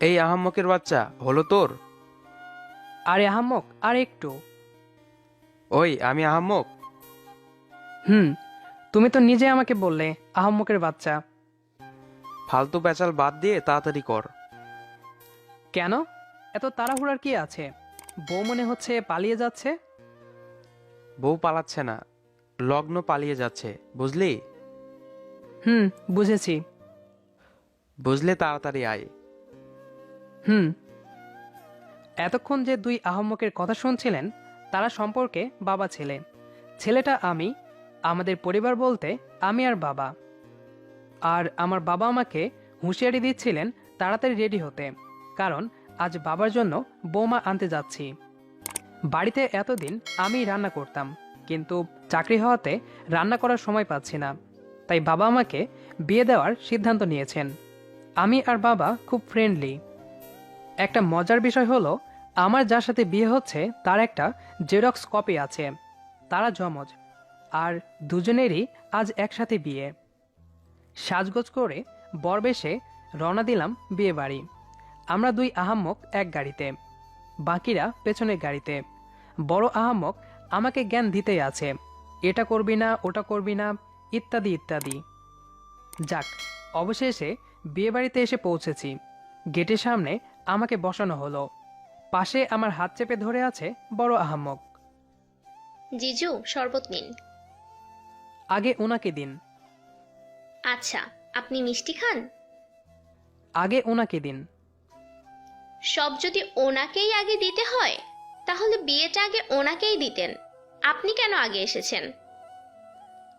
এই আহাম্মকের বাচ্চা হলো তোর? আরে আহাম্মক, আর একটু। ওই আমি আহাম্মক। হুম, তুমি তো নিজে আমাকে বললে আহাম্মকের বাচ্চা। ফালতু প্যাচাল বাদ দিয়ে তাড়াতাড়ি কর। কেন? এত তাড়াহুড়ার কি আছে? বউ মনে হচ্ছে পালিয়ে যাচ্ছে। বউ পালাচ্ছে না, লগ্ন পালিয়ে যাচ্ছে, বুঝলি? হুম, বুঝেছি। বুঝলে তাড়াতাড়ি আয়। হুম। এতক্ষণ যে দুই আহাম্মকের কথা শুনছিলেন, তারা সম্পর্কে বাবা ছেলে। ছেলেটা আমি। আমাদের পরিবার বলতে আমি আর বাবা। আর আমার বাবা আমাকে হুঁশিয়ারি দিচ্ছিলেন তাড়াতাড়ি রেডি হতে, কারণ আজ বাবার জন্য বৌমা আনতে যাচ্ছি। বাড়িতে এতদিন আমি রান্না করতাম, কিন্তু চাকরি হওয়াতে রান্না করার সময় পাচ্ছি না। তাই বাবা আমাকে বিয়ে দেওয়ার সিদ্ধান্ত নিয়েছেন। আমি আর বাবা খুব ফ্রেন্ডলি। একটা মজার বিষয় হলো, আমার যার সাথে বিয়ে হচ্ছে তার একটা জেরক্স কপি আছে। তারা জমজ, আর দুজনেরই আজ একসাথে বিয়ে। সাজগোজ করে বরবেশে রওনা দিলাম বিয়ে বাড়ি। আমরা দুই আহাম্মক এক গাড়িতে, বাকিরা পেছনের গাড়িতে। বড় আহাম্মক আমাকে জ্ঞান দিতেই আছে, এটা করবি না, ওটা করবি না, ইত্যাদি ইত্যাদি। যাক, অবশেষে বিয়ে বাড়িতে এসে পৌঁছেছি। গেটের সামনে আমাকে বসানো হলো। পাশে আমার হাত চেপে ধরে আছে বড় আহাম্মক। জিজু, শরবত নিন। আগে ওনাকে দিন। আচ্ছা, আপনি মিষ্টি খান? আগে ওনাকে দিন। সব যদি ওনাকেই আগে দিতে হয়, তাহলে বিয়েটা আগে ওনাকেই দিতেন। আপনি কেন আগে এসেছেন?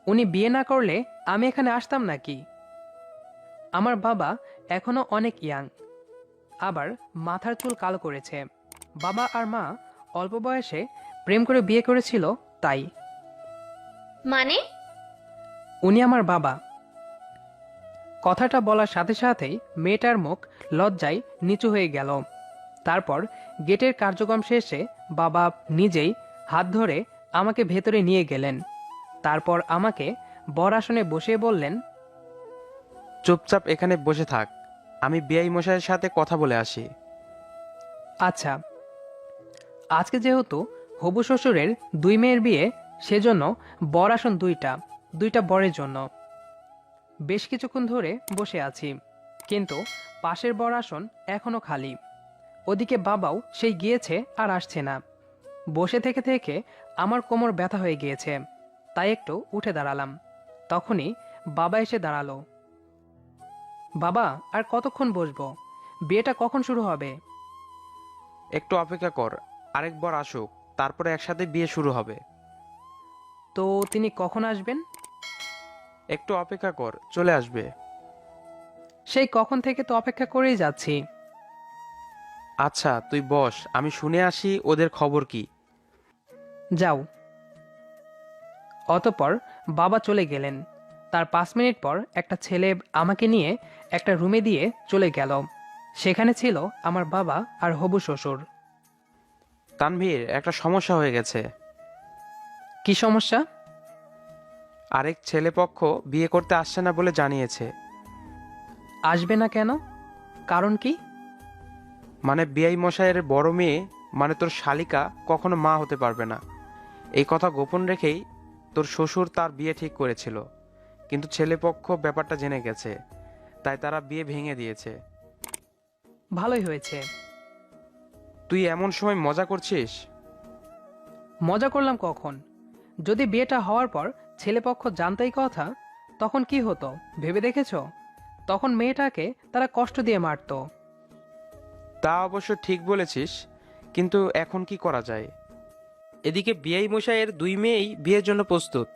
উনি বিয়ে না করলে আমি এখানে আসতাম নাকি? আমার বাবা এখনো অনেক ইয়াং, আবার মাথার চুল কালো করেছে। বাবা আর মা অল্প বয়সে প্রেম করে বিয়ে করেছিল, তাই। মানে? উনি আমার বাবা। কথাটা বলার সাথে সাথেই মেয়েটার মুখ লজ্জায় নিচু হয়ে গেল। তারপর গেটের কার্যক্রম শেষে বাবা নিজেই হাত ধরে আমাকে ভেতরে নিয়ে গেলেন। তারপর আমাকে বর আসনে বসিয়ে বললেন, চুপচাপ এখানে বসে থাক, আমি বিআই মশাইয়ের সাথে কথা বলে আসি। আচ্ছা। আজকে যেহেতু হবু শ্বশুরের দুই মেয়ের বিয়ে, সেজন্য বর আসন দুইটা, দুইটা বরের জন্য। বেশ কিছুক্ষণ ধরে বসে আছি, কিন্তু পাশের বর আসন এখনো খালি। ওদিকে বাবাও সেই গিয়েছে আর আসছে না। বসে থেকে থেকে আমার কোমর ব্যথা হয়ে গিয়েছে, তাই একটু উঠে দাঁড়ালাম। তখনই বাবা এসে দাঁড়ালো। বাবা, আর কতক্ষণ বসবো? বিয়েটা কখন শুরু হবে? একটু অপেক্ষা কর, আরেকবার আসুক, তারপরে একসাথে বিয়ে শুরু হবে। তো তিনি কখন আসবেন? একটু অপেক্ষা কর, চলে আসবে। সেই কখন থেকে তো অপেক্ষা করেই যাচ্ছি। আচ্ছা তুই বস, আমি শুনে আসি ওদের খবর কি। যাও। অতঃপর বাবা চলে গেলেন। তার 5 মিনিট পর একটা ছেলে আমাকে নিয়ে একটা রুমে দিয়ে চলে গেল। সেখানে ছিল আমার বাবা আর হবু শ্বশুর। তানভীর, একটা সমস্যা হয়ে গেছে। কি সমস্যা? আরেক ছেলেপক্ষ বিয়ে করতে আসছে না বলে জানিয়েছে। আসবে না কেন? কারণ কি? মানে বিআই মশাইয়ের বড় মেয়ে, মানে তোর শালিকা, কখনো মা হতে পারবে না। এই কথা গোপন রেখেই তোর শ্বশুর তার বিয়ে ঠিক করেছিল, কিন্তু ছেলেপক্ষ ব্যাপারটা জেনে গেছে, তাই তারা বিয়ে ভেঙে দিয়েছে। ভালোই হয়েছে। তুই এমন সময় মজা করছিস? মজা করলাম কখন? যদি বিয়েটা হওয়ার পর ছেলেপক্ষ জানতেই কথা, তখন কি হতো ভেবে দেখেছ? তখন মেয়েটাকে তারা কষ্ট দিয়ে মারতো। তা অবশ্য ঠিক বলেছিস, কিন্তু এখন কি করা যায়? এদিকে বিআই মশাইয়ের দুই মেয়েই বিয়ের জন্য প্রস্তুত।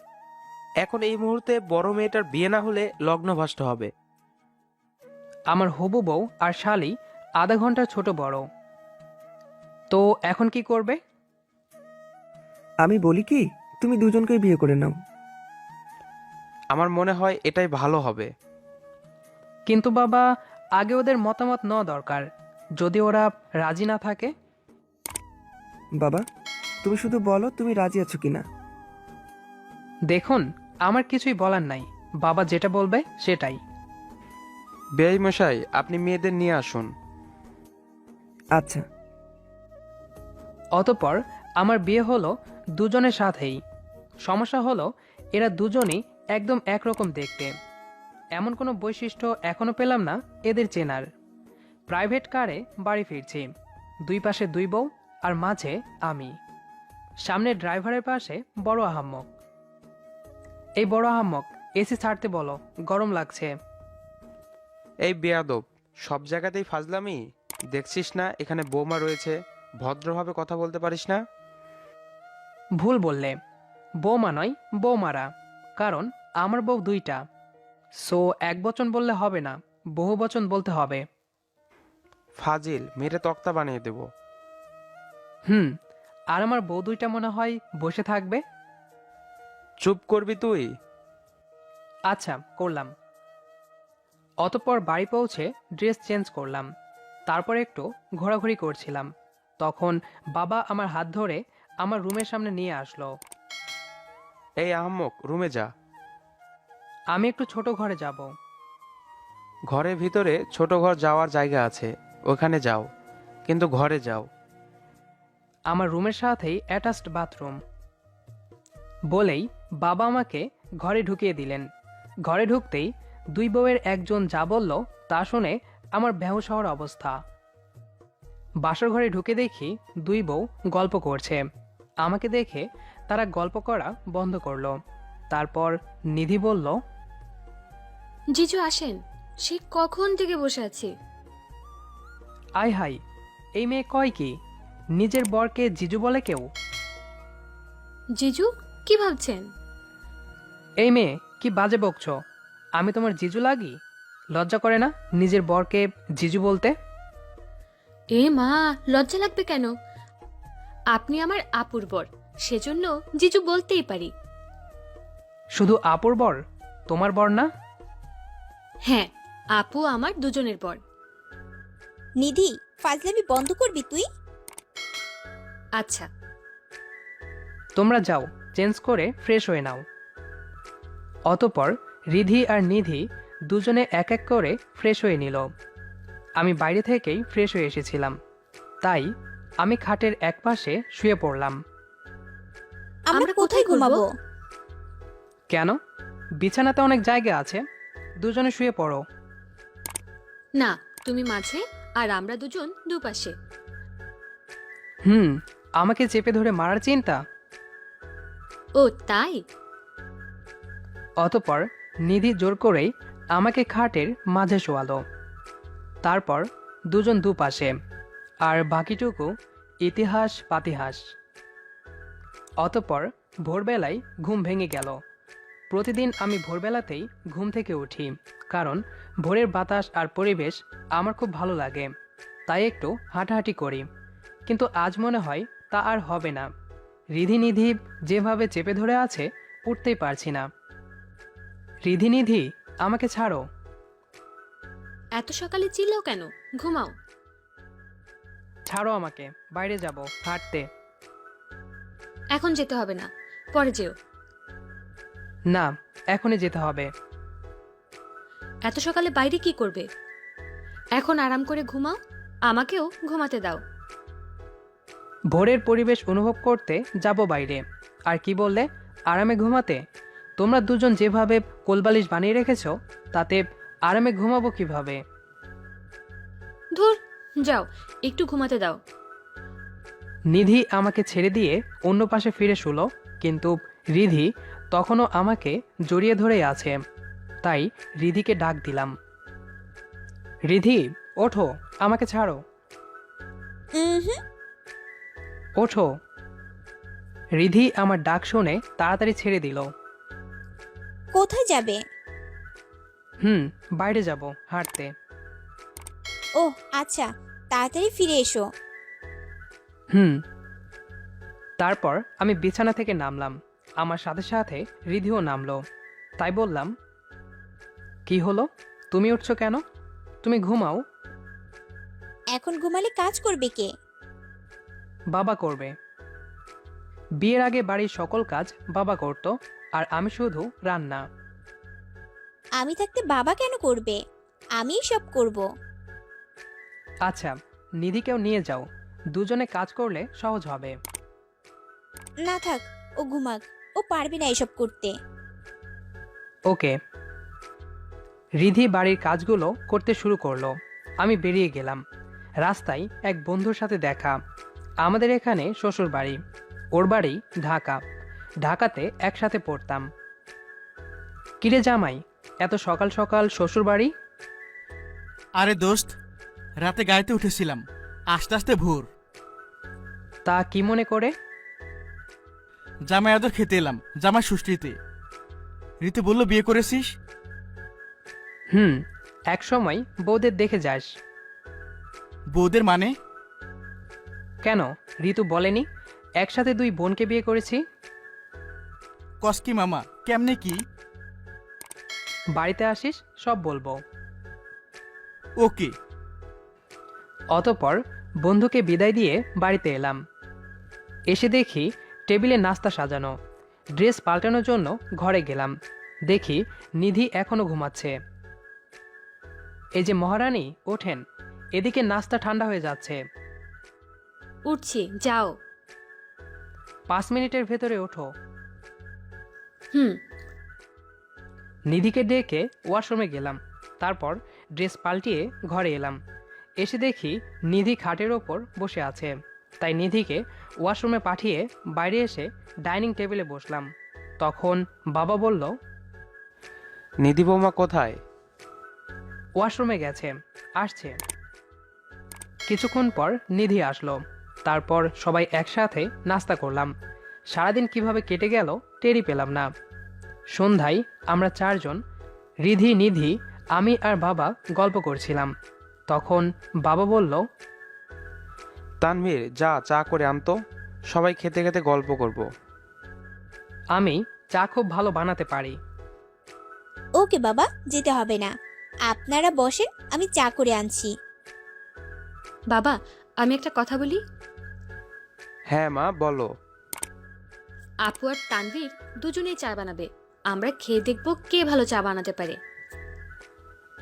এখন এই মুহূর্তে বড় মেয়েটার বিয়ে না হলে লগ্ন ভ্রষ্ট হবে। আমার হবু বউ আর শালি আধা ঘন্টার ছোট বড়। তো এখন কি করবে? আমি বলি কি, তুমি দুজনকেই বিয়ে করে নাও। আমার মনে হয় এটাই ভালো হবে। কিন্তু বাবা, আগে ওদের মতামত নেওয়া দরকার। যদি ওরা রাজি না থাকে? বাবা, তুমি শুধু বলো তুমি রাজি আছো কিনা। দেখুন, আমার কিছুই বলার নাই। বাবা যেটা বলবে সেটাই। বেআই মশাই, আপনি মেয়েদের নিয়ে আসুন। আচ্ছা। অতঃপর আমার বিয়ে হলো দুজনের সাথেই। সমস্যা হলো এরা দুজনই একদম একরকম দেখতে। এমন কোনো বৈশিষ্ট্য এখনো পেলাম না এদের চেনার। প্রাইভেট কারে বাড়ি ফিরছি, দুই পাশে দুই বউ আর মাঝে আমি। সামনে ড্রাইভারের পাশে বড় আহাম্মক। এই বড় আহাম্মক, এসি ছাড়তে বলো, গরম লাগছে। এই বেয়াদব, সব জায়গাতেই ফাজলামি। দেখছিস না এখানে বৌমা রয়েছে, ভদ্রভাবে কথা বলতে পারিস না? ভুল বললে, বৌমা নয় বৌমারা, কারণ আমার বউ দুইটা। সো এক বচন বললে হবে না, বহু বচন বলতে হবে। ফাজিল, মেরে তক্তা বানিয়ে দেব। হুম, আর আমার বউ দুইটা মনে হয় বসে থাকবে। চুপ করবি তুই? আচ্ছা, করলাম। অতঃপর বাড়ি পৌঁছে ড্রেস চেঞ্জ করলাম, তারপর একটু ঘোরাঘুরি করছিলাম। তখন বাবা আমার হাত ধরে আমার রুমের সামনে নিয়ে আসলো। এই আহম্মক, রুমে যা। আমি একটু ছোট ঘরে যাব। ঘরের ভিতরে ছোট ঘর যাওয়ার জায়গা আছে, ওখানে যাও, কিন্তু ঘরে যাও। আমার রুমের সাথেই অ্যাটাচড বাথরুম। বলেই বাবা আমাকে ঘরে ঢুকিয়ে দিলেন। ঘরে ঢুকতেই দুই বউয়ের একজন যা বলল তা শুনে আমার বেহুশ হওয়ার অবস্থা। বাসর ঘরে ঢুকে দেখি দুই বউ গল্প করছে। আমাকে দেখে তারা গল্প করা বন্ধ করলো। তারপর নিধি বলল, জিজু আসেন, সে কখন থেকে বসে আছি। আয় হাই, এই মেয়ে কয় কি, নিজের বরকে জিজু বলে কেউ? জিজু কি ভাবছেন? এই মেয়ে কি বাজে বকছ? আমি তোমার জিজু লাগি? লজ্জা করে না নিজের বরকে জিজু বলতে? এ মা, লজ্জা লাগবে কেন? আপনি আমার আপুর বর, সেজন্য জিজু বলতেই পারি। শুধু আপুর বর, তোমার বর না? হ্যাঁ, আপু আমার দুজনের বর। নিধি, ফাজলামি বন্ধ করবি তুই? আচ্ছা। তোমরা যাও, চেঞ্জ করে ফ্রেশ হয়ে নাও। অতঃপর রিধি আর নিধি দুজনে এক এক করে ফ্রেশ হয়ে নিল। আমি বাইরে থেকেই ফ্রেশ হয়ে এসেছিলাম, তাই আমি খাটের এক পাশে শুয়ে পড়লাম। আমরা কোথায় ঘুমাবো? কেন, বিছানাতে অনেক জায়গা আছে, দুজনে শুয়ে পড়ো। না, তুমি মাঝে আর আমরা দুজন দুপাশে। আমাকে চেপে ধরে মারার চিন্তা? ও তাই? অতঃপর নিধি জোর করেই আমাকে খাটের মাঝে শোয়ালো। তারপর দুজন দুপাশে, আর বাকিটুকু ইতিহাস পাতিহাস। অতঃপর ভোরবেলায় ঘুম ভেঙে গেল। প্রতিদিন আমি ভোরবেলাতেই ঘুম থেকে উঠি, কারণ ভোরের বাতাস আর পরিবেশ আমার খুব ভালো লাগে, তাই একটু হাঁটাহাঁটি করি। কিন্তু আজ মনে হয় তা আর হবে না। রিধি নিধি যেভাবে চেপে ধরে আছে, উঠতেই পারছি না। রিধি নিধি, আমাকে ছাড়ো। এত সকালে চিল্লাও কেন? ঘুমাও। ছাড়ো আমাকে, বাইরে যাব হাঁটতে। এখন যেতে হবে না, পরে যেও। না, এখনই যেতে হবে। এত সকালে বাইরে কি করবে? এখন আরাম করে ঘুমাও, আমাকেও ঘুমাতে দাও। ভোরের পরিবেশ অনুভব করতে যাব বাইরে। আর কি বললে, আরামে ঘুমাতে? তোমরা দুজন যেভাবে কোলবালিশ বানিয়ে রেখেছো, তাতে আরামে ঘুমাবো কিভাবে? ধুর, যাও একটু ঘুমাতে দাও। নিধি আমাকে ছেড়ে দিয়ে অন্য পাশে ফিরে শুলো, কিন্তু রিধি তখনও আমাকে জড়িয়ে ধরেই আছে। তাই রিধিকে ডাক দিলাম, রিধি ওঠো, আমাকে ছাড়ো, হুম। ওঠো। রিধি আমার ডাক শুনে তাড়াতাড়ি ছেড়ে দিল। কোথায় যাবে? বাইরে যাব হাঁটতে। ওহ আচ্ছা, তাড়াতাড়ি ফিরে এসো। তারপর আমি বিছানা থেকে নামলাম। আমার সাথে সাথে রিধিও নামলো। তাই বললাম, কি হলো, তুমি উঠছো কেন? তুমি ঘুমাও। এখন ঘুমালে কাজ করবে কে? বাবা করবে। বিয়ের আগে বাড়ির সকল কাজ বাবা করত, আর আমি শুধু রান্না। আমি থাকতে বাবা কেন করবে? আমিই সব করব। আচ্ছা, নিধিকেও নিয়ে যাও, দুজনে কাজ করলে সহজ হবে। না থাক, ও ঘুমাক, ও পারবে না এসব করতে। ওকে। রিধি বাড়ির কাজগুলো করতে শুরু করলো। আমি বেরিয়ে গেলাম। রাস্তায় এক বন্ধুর সাথে দেখা। আমাদের এখানে শ্বশুর বাড়ি, ওর বাড়ি ঢাকা। ঢাকাতে একসাথে পড়তাম। কিরে জামাই, এত সকাল সকাল শ্বশুর বাড়ি? আরে দোস্ত, রাতে গাড়িতে উঠেছিলাম, আস্তে আস্তে ভোর। তা কি মনে করে? জামাই আদর খেতে এলাম, জামাই ষষ্ঠীতে। রীতি বলল বিয়ে করেছিস? এক সময় বউদের দেখে যাস। বউদের মানে? কেন, ঋতু বলেনি একসাথে দুই বোনকে বিয়ে করেছি? কসকি মামা, কেমনে কি? বাড়িতে আসিস, সব বলবো। ওকে। অতঃপর বন্ধুকে বিদায় দিয়ে বাড়িতে এলাম। এসে দেখি টেবিলে নাস্তা সাজানো। ড্রেস পাল্টানোর জন্য ঘরে গেলাম। দেখি নিধি এখনো ঘুমাচ্ছে। এই যে মহারানী, ওঠেন, এদিকে নাস্তা ঠান্ডা হয়ে যাচ্ছে। উঠছি, যাও। 5 মিনিটের ভেতরে ওঠো। হুম। নিধিকে ডেকে ওয়াশরুমে গেলাম। তারপর ড্রেস পাল্টিয়ে ঘরে এলাম। এসে দেখি নিধি খাটের ওপর বসে আছে। তাই নিধিকে ওয়াশরুমে পাঠিয়ে বাইরে এসে ডাইনিং টেবিলে বসলাম। তখন বাবা বলল, নিধি বৌমা কোথায়? ওয়াশরুমে গেছে, আসছে। কিছুক্ষণ পর নিধি আসলো। তারপর সবাই একসাথে নাস্তা করলাম। সারাদিন কিভাবে কেটে গেল টেরই পেলাম না। সন্ধ্যায় আমরা 4 জন, রিধি, নিধি, আমি আর বাবা গল্প করছিলাম। তখন বাবা বলল, তানভীর, যা চা করে আনতো, সবাই খেতে খেতে গল্প করব। আমি চা খুব ভালো বানাতে পারি। ওকে বাবা, যেতে হবে না, আপনারা বসেন, আমি চা করে আনছি। বাবা, আমি একটা কথা বলি। হ্যাঁ মা, বলো। আপু আর তানভীর দুজনেই চা বানাবে। আমরা খেয়ে দেখব কে ভালো চা বানাতে পারে।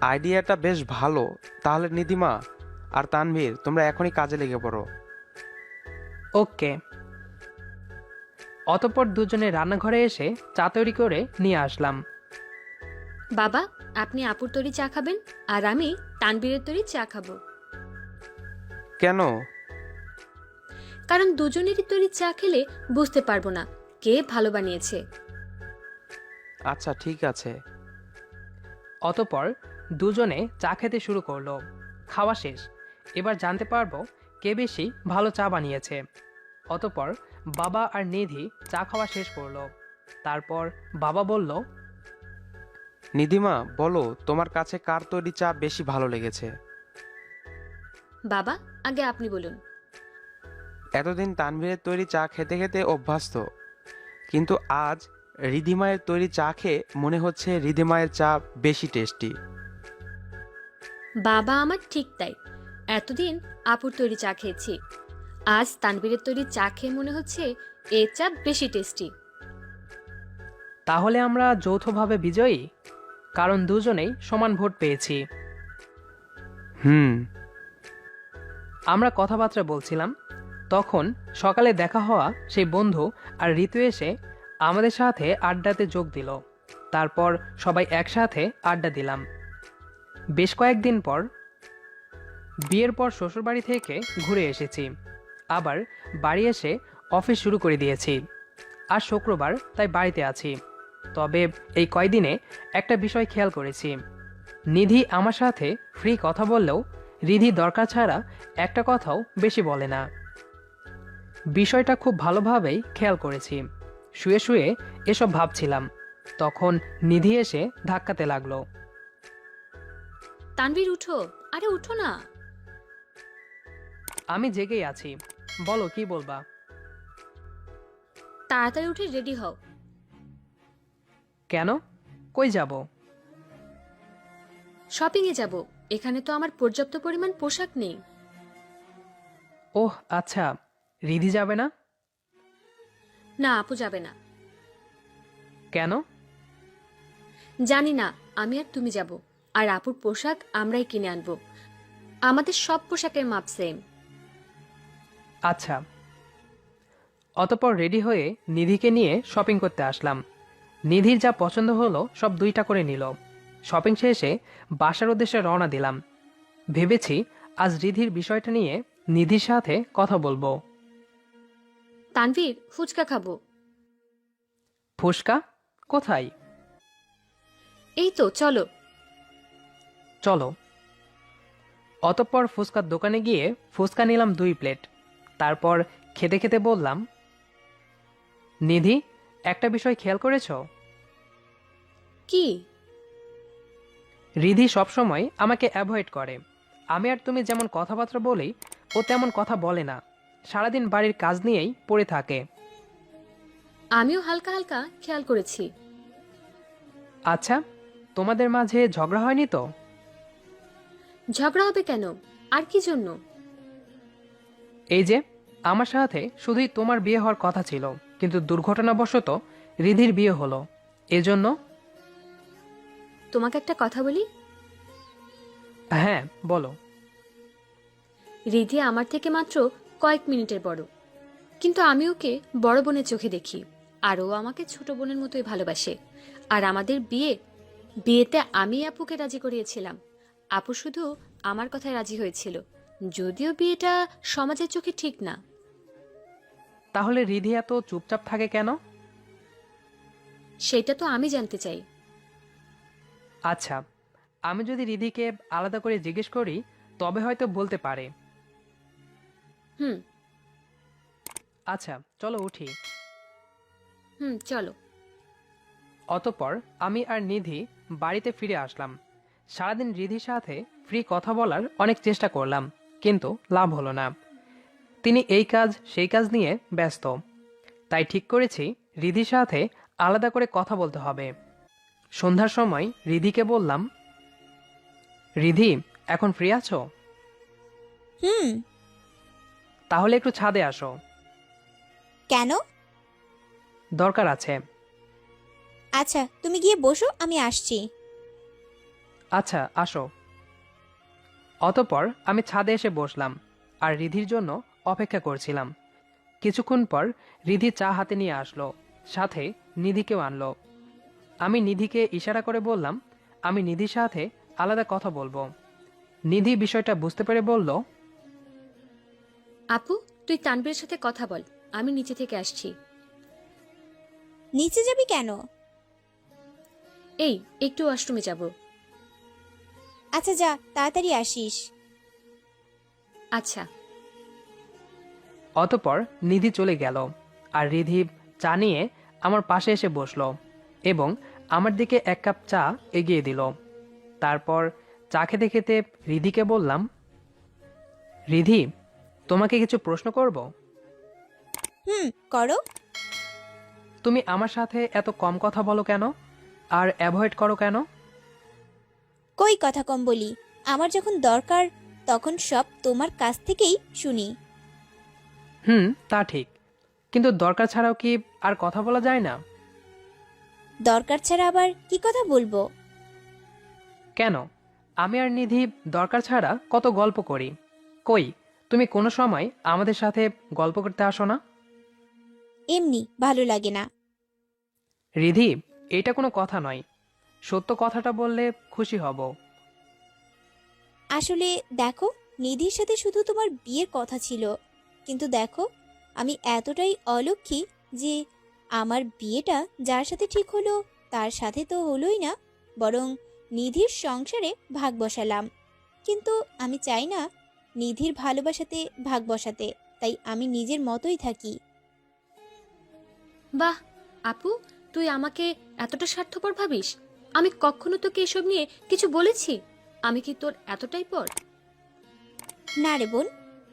আইডিয়াটা বেশ ভালো। তাহলে নিধিমা আর তানভীর, তোমরা এখনই কাজে লেগে পড়ো। ওকে। অতঃপর দুজনে রান্নাঘরে এসে চা তৈরি করে নিয়ে আসলাম। বাবা, আপনি আপুর তৈরি চা খাবেন আর আমি তানভীরের তৈরি চা খাবো। কেন? কারণ দুজনেরই তৈরি চা খেলে বুঝতে পারবো না কে ভালো বানিয়েছে। আচ্ছা, ঠিক আছে। অতঃপর দুজনে চা খেতে শুরু করলো। খাওয়া শেষ। এবার জানতে পারবো কে বেশি ভালো চা বানিয়েছে। অতঃপর বাবা আর নিধি চা খাওয়া শেষ করলো। তারপর বাবা বলল, নিধিমা, বলো তোমার কাছে কার তৈরি চা বেশি ভালো লেগেছে? বাবা, আগে আপনি বলুন। এতদিন তানভীরের তৈরি চা খেতে খেতে অভ্যস্ত, কিন্তু আজ রিধিমায়ের তৈরি চা খেয়ে মনে হচ্ছে রিধিমায়ের চা বেশি টেস্টি। বাবা আমার ঠিক তাই। এতদিন আপুর তৈরি চা খেয়েছি, আজ তানভীরের তৈরি চা খেয়ে মনে হচ্ছে এ চা বেশি টেস্টি। তাহলে আমরা যৌথভাবে বিজয়ী, কারণ দুজনেই সমান ভোট পেয়েছি। হুম। আমরা কথাবার্তা বলছিলাম, তখন সকালে দেখা হওয়া সেই বন্ধু আর ঋতু এসে আমাদের সাথে আড্ডাতে যোগ দিল। তারপর সবাই একসাথে আড্ডা দিলাম। বেশ কয়েকদিন পর, বিয়ের পর শ্বশুরবাড়ি থেকে ঘুরে এসেছি। আবার বাড়ি এসে অফিস শুরু করে দিয়েছি। আর শুক্রবার, তাই বাড়িতে আছি। তবে এই কয়দিনে একটা বিষয় খেয়াল করেছি। নিধি আমার সাথে ফ্রি কথা বললেও রিধি দরকার ছাড়া একটা কথাও বেশি বলে না। বিষয়টা খুব ভালোভাবেই খেয়াল করেছি। শুয়ে শুয়ে এসব ভাবছিলাম, তখন নিধি এসে ধাক্কাতে লাগলো। তানভীর উঠো, আরে উঠো না। আমি জেগেই আছি, বলো কি বলবা। তাড়াতাড়ি উঠে রেডি হও। কেন, কই যাব? শপিং এ যাব, এখানে তো আমার পর্যাপ্ত পরিমাণ পোশাক নেই। ওহ আচ্ছা, রিধি যাবে না? না, আপু যাবে না। কেন? জানি না, আমি আর তুমি যাব, আর আপুর পোশাক আমরাই কিনে আনবো। আমাদের সব পোশাকের মাপ সেম। আচ্ছা। অতঃপর রেডি হয়ে নিধিকে নিয়ে শপিং করতে আসলাম। নিধির যা পছন্দ হলো সব 2টা করে নিল। শপিং শেষে বাসার উদ্দেশ্যে রওনা দিলাম। ভেবেছি আজ রিধির বিষয়টা নিয়ে নিধির সাথে কথা বলবো। তানভীর, ফুচকা খাবো। ফুসকা? কোথায়? এই তো, চলো। চলো। অতঃপর ফুচকার দোকানে গিয়ে ফুচকা নিলাম 2 প্লেট। তারপর খেতে খেতে বললাম, নিধি, একটা বিষয় খেয়াল করেছো? কি? রিধি সবসময় আমাকে অ্যাভয়েড করে। আমি আর তুমি যেমন কথাবার্তা বলি, ও তেমন কথা বলে না। সারাদিন বাড়ির কাজ নিয়েই পড়ে থাকে। আমিও হালকা হালকা খেয়াল করেছি। আচ্ছা, তোমাদের মাঝে ঝগড়া হয়নি তো? ঝগড়া হবে কেন? আর কি জন্য? এই যে, আমার সাথে শুধুই তোমার বিয়ে হওয়ার কথা ছিল, কিন্তু দুর্ঘটনাবশত রিধির বিয়ে হলো। এজন্য। তোমাকে একটা কথা বলি। হ্যাঁ, বলো। রিধি আমার থেকে মাত্র কয়েক মিনিটের বড়, কিন্তু আমি ওকে বড় বোনের চোখে দেখি, আর ও আমাকে ছোট বোনের মতোই ভালোবাসে। আর আমাদের বিয়েতে আমি আপুকে রাজি করিয়েছিলাম। আপু শুধু আমার কথায় রাজি হয়েছিল, যদিও বিয়েটা সমাজের চোখে ঠিক না। তাহলে রিধি এত চুপচাপ থাকে কেন? সেটা তো আমি জানতে চাই। আচ্ছা, আমি যদি রিধিকে আলাদা করে জিজ্ঞেস করি, তবে হয়তো বলতে পারে। হুম। আচ্ছা, চলো উঠি। চলো। অতঃপর আমি আর নিধি বাড়িতে ফিরে আসলাম। সারাদিন রিধির সাথে ফ্রি কথা বলার অনেক চেষ্টা করলাম, কিন্তু লাভ হলো না। তিনি এই কাজ সেই কাজ নিয়ে ব্যস্ত। তাই ঠিক করেছি রিধির সাথে আলাদা করে কথা বলতে হবে। সন্ধ্যার সময় রিধিকে বললাম, রিধি, এখন ফ্রি আছো? হুম। তাহলে একটু ছাদে আসো। কেন? দরকার আছে। আচ্ছা, তুমি গিয়ে বসো, আমি আসছি। আচ্ছা, আসো। অতঃপর আমি ছাদে এসে বসলাম আর রিধির জন্য অপেক্ষা করছিলাম। কিছুক্ষণ পর রিধি চা হাতে নিয়ে আসলো, সাথে নিধিকেও আনলো। আমি নিধিকে ইশারা করে বললাম, আমি নিধির সাথে আলাদা কথা বলবো। নিধি বিষয়টা বুঝতে পেরে বলল, আপু, তুই তানভীরের সাথে কথা বল, আমি নিচে থেকে আসছি। নিচে যাবি কেন? এই, একটু ওয়াশরুমে যাব। আচ্ছা যা, তাড়াতাড়ি আসিস। আচ্ছা। অতঃপর নিধি চলে গেল আর রিধি চা নিয়ে আমার পাশে এসে বসলো এবং আমার দিকে 1 কাপ চা এগিয়ে দিল। তারপর চা খেতে খেতে রিধিকে বললাম, রিধি, তোমাকে কিছু প্রশ্ন করব? করো। তুমি আমার সাথে এত কম কথা বলো কেন, আর অ্যাভয়েড করো কেন? কই কথা কম বলি? আমার যখন দরকার তখন সব তোমার কাছ থেকেই শুনি। তা ঠিক, কিন্তু দরকার ছাড়াও কি আর কথা বলা যায় না? দরকার ছাড়া আবার কি কথা বলবো? কেন, আমি আর নিধি দরকার ছাড়া কত গল্প করি। কই, তুমি কোনো সময় আমাদের সাথে গল্প করতে আসো না? এমনি ভালো লাগে না। রিধি, এটা কোনো কথা নয়। সত্য কথাটা বললে খুশি হব। আসলে দেখো, নিধির সাথে শুধু তোমার বিয়ের কথা ছিল, কিন্তু দেখো আমি এতটাই অলক্ষী যে আমার বিয়েটা যার সাথে ঠিক হলো তার সাথে তো হলোই না, বরং নিধির সংসারে ভাগ বসালাম। কিন্তু আমি চাই না নিধির ভালোবাসাতে ভাগ বসাতে, তাই আমি নিজের মতোই থাকি। বাহ আপু, তুই আমাকে এতটা স্বার্থপর ভাবিস? আমি কখনো তোকে এসব নিয়ে কিছু বলেছি? আমি কি তোর এতটাই পর? না রে বোন,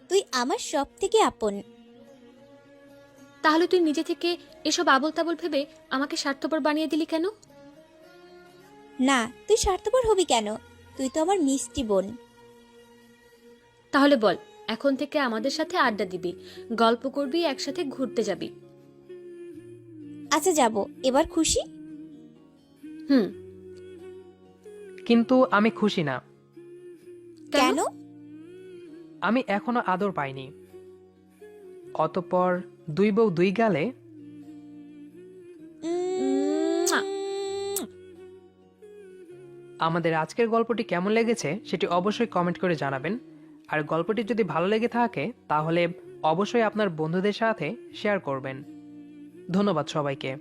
তুই আমার সব থেকে আপন। তাহলে তুই নিজে থেকে এসব আবল তাবল ভেবে আমাকে স্বার্থপর বানিয়ে দিলি কেন? না, তুই স্বার্থপর হবি কেন? তুই তো আমার মিষ্টি বোন। তাহলে বল, এখন থেকে আমাদের সাথে আড্ডা দিবি, গল্প করবি, একসাথে ঘুরতে যাবি? আচ্ছা যাব, এবার খুশি? হুম। কিন্তু আমি খুশি না। কেন? আমি এখনো আদর পাইনি। অতঃপর দুই বউ দুই গালে। আমাদের আজকের গল্পটি কেমন লেগেছে সেটি অবশ্যই কমেন্ট করে জানাবেন। আর গল্পটি যদি ভালো লেগে থাকে তাহলে অবশ্যই আপনার বন্ধুদের সাথে শেয়ার করবেন। ধন্যবাদ সবাইকে।